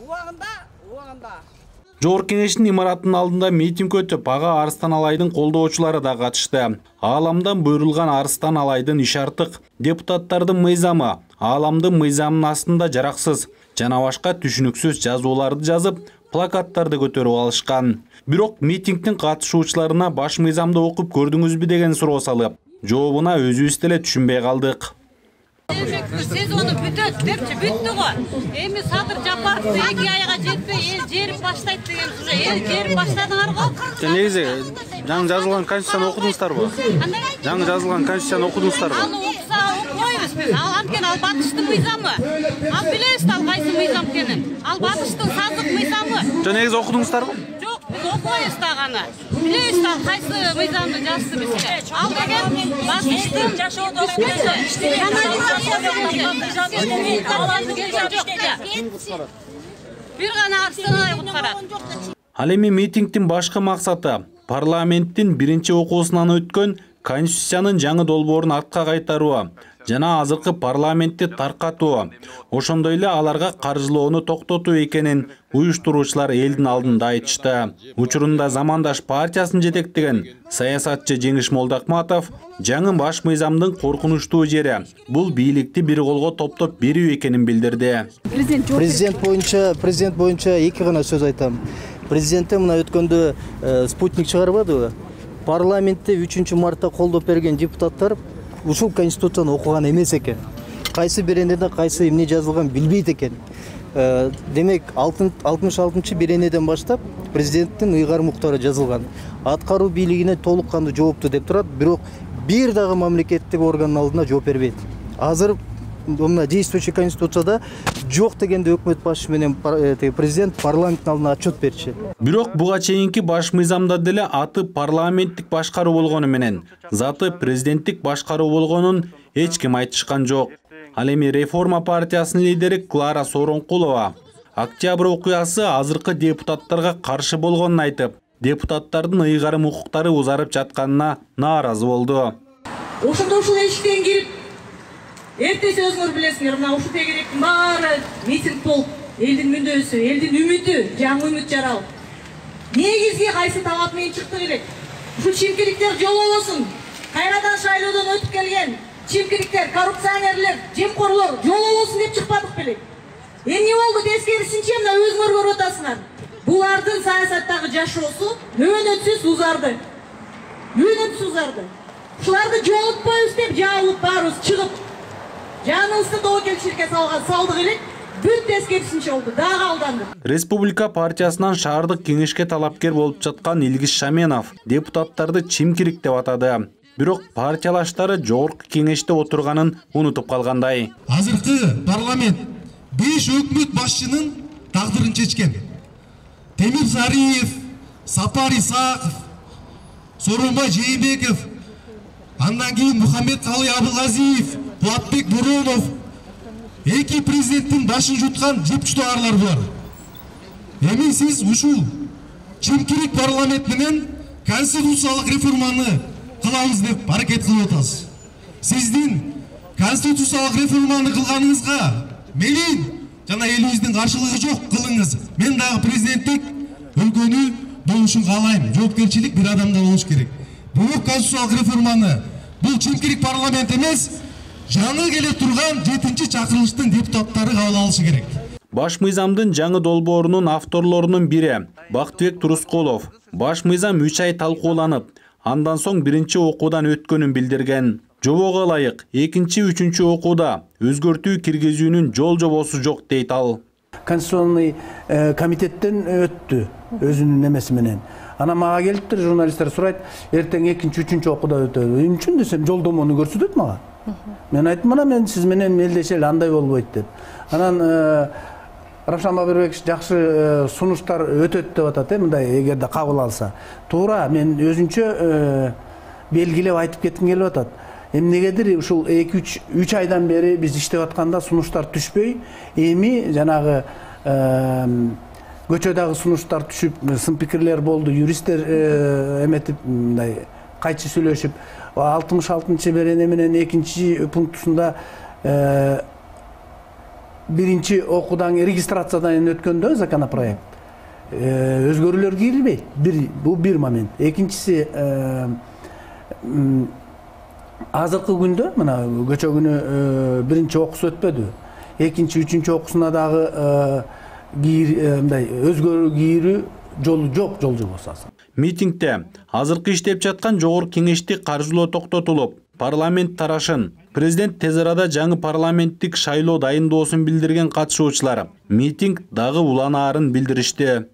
убагында. Жогорку Кеңештин имаратынын алдында митинг өтүп, ага Арыстан Алайдын колдоочулары да катышты. Ааламдан буйрулган Арыстан Алайдын иш артык. Депутаттардын мыйзамы ааламдын мыйзамынын астында жараксыз жана башка түшүнүксүз жазууларды жазып, плакаттарды көтөрүп алышкан. Бирок митингдин катышуучуларына баш мыйзамды окуп көрдүңүзбү деген суроо салып, жообуна өзүбүз деле түшүнбөй калдык. Сезону бүтөт депчи, бүттү го. Эми Садыр Жапаровду 2 айга жетпей эл жерип баштайт деген уже. Эл жерип баштадыңар го. Негизи жаңы жазылган конституцияны окудуңуздарбы? Жаңы жазылган конституцияны окудуңуздарбы? Аны окуса окуйбуз биз. Ал анткени ал батыштын мыйзамы. Ал билебиз ал кайсы мыйзам экенин. Ал батыштын саздык мыйзамы. Негизи окудуңуздарбы? Жок, биз окуйбуз даганы. Билебиз ал кайсы мыйзамды жазды бизге. Ал деген батыштын жашоодо бир гана Арыстанбай куткарат. Ал эми митингдин башкы максаты парламенттин биринчи окуусунан өткөн конституциянын жаңы долбоорун артка кайтаруу жана азыркы парламентти таркатуу, ошондой эле аларга каржылоону токтотуу экенин уюштуруучулар элдин алдында айтышты. Учурунда Замандаш партиясын жетектеген саясатчы Жеңиш Молдакматов жаңы баш мыйзамдын коркунучтуу жери бул бийликти бир колго топтоп берүү экенин билдирди. Президент боюнча эки гана сөз айтам. Президентте мына өткөндө спутник чыгарбадыбы? Парламентте 3 мартта колдоп берген депутаттар ушул конституцияны окуган эмес экен. Кайсы беренеде кайсы эмне жазылган билбейт экен. Демек 66 беренеден баштап президенттин ыйгарым укуктары жазылган. Аткаруу бийлигине толук кандуу жооптуу деп турат, бирок бир дагы мамлекеттик органдын алдына жооп бербейт. Азыр мына действующий конституцияда жок дегенде өкмөт башчысы менен президент парламенттин алдына отчет берчү. Бирок буга чейинки баш мыйзамда деле аты парламенттик башкаруу болгону менен заты президенттик башкаруу болгонун эч ким айтышкан жок. Ал эми Реформа партиясынын лидери Клара Сооронкулова октябрь окуясы азыркы депутаттарга каршы болгонун айтып, депутаттардын ыйгарым укуктары узарып жатканына нааразы болду. Ошондо ушул эшиктен кирип эртеси өзүңөр билесиңер, мына ушул тегеректин баары митинг болуп, элдин мүндөсү, элдин үмүтү, жаңы үмүт жаралып. Негизги кайсы талап менен чыктык элек? Ушул чимкириктер жолобосун. Кайрадан шайлоодон өтүп келген чимкириктер, коррупционерлер, жемкорлор жолобосун деп чыкпадык белек. Эмне болду? Тескерисинче мына өзүңөр көрүп атасыңар. Булардын саясаттагы жашоосу өөнөтсүз узарды. Ушуларды жолотпойбуз деп жабылып барыбыз чыгып жаныбызды доокелчиликке салдык элек, бүт тескерисинче болду, дагы алдандык. Республика партиясынан шаардык кеңешке талапкер болуп жаткан Илгиз Шаменов депутаттарды чимкирик деп атады. Бирок партиялаштары жогорку кеңеште отурганын унутуп калгандай. Азыркы парламент 5 өкмөт башчынын тагдырын чечкен. Темир Сариев, Сапар Исаков, Сооронбай Жээнбеков, андан кийин Мухаммед Калый Абылгазиев, Булатбек Буронов, эки президенттин башын жуткан жепчтоарлар бар. Эми сиз ушул чимкирик парламент менен конституциялык реформаны кылабыз деп аракет кылып атасыз. Сиздин конституциялык реформаны кылганыңызга менин жана элибиздин каршылыгы жок, кылыңыз. Мен дагы президенттик өлкөнү болушун каалайм. Жоопкерчилик бир адамда болуш керек. Бул конституциялык реформаны бул чимкирик парламент эмес, жаңы келе турган 7-чи чакырылыштын депутаттары кабыл алышы керек. Баш мыйзамдын жаңы долбоорунун авторлорунун бири Бактыбек Турускулов баш мыйзам 3 ай талкууланып, андан соң биринчи окуудан өткөнүн билдирген. Жобого ылайык 2-3 окууда өзгөртүү киргизүүнүн жол-жобосу жок дейт ал. Конституционный комитеттен өттү өзүнүн немеси менен. Ана мага келиптир, журналисттер сурайт, эртең 2-3 окууда өтөдү. Эмне үчүн десем, жолдомону көрсөтөт мага. Мен айттым, мына мен сиз менен мелдешели андай болбойт деп. Анан Равшан Бабырбекович жакшы сунуштар өтөт деп атат, мындай эгерде кабыл алса. Туура, мен өзүнчө белгилеп айтып кетким келип атат. Эмнегедир ушул 2-3 айдан бери биз иштеп атканда сунуштар түшпөй, эми жанагы көчөдөгү сунуштар түшүп, сын пикирлер болду, юристтер эметип мындай кайчы сүйлөшүп, 66-берене менен 2-пунктусунда биринчи окуудан регистрациядан өткөндө законопроект өзгөрүүлөр кирбейт. Бул бир момент. Экинчиси азыркы күндө мына көчө күнү биринчи окуусу өтпөдү. Экинчи, үчүнчү окуусуна дагы мындай өзгөрүү кийирүү жолу жок, жол жобосу. Митингде азыркы иштеп жаткан жогорку кеңешти каржылоо токтотулуп, парламент тарашын, президент тез арада жаңы парламенттик шайлоо дайындоосун билдирген катышуучулар митинг дагы уланаарын билдиришти.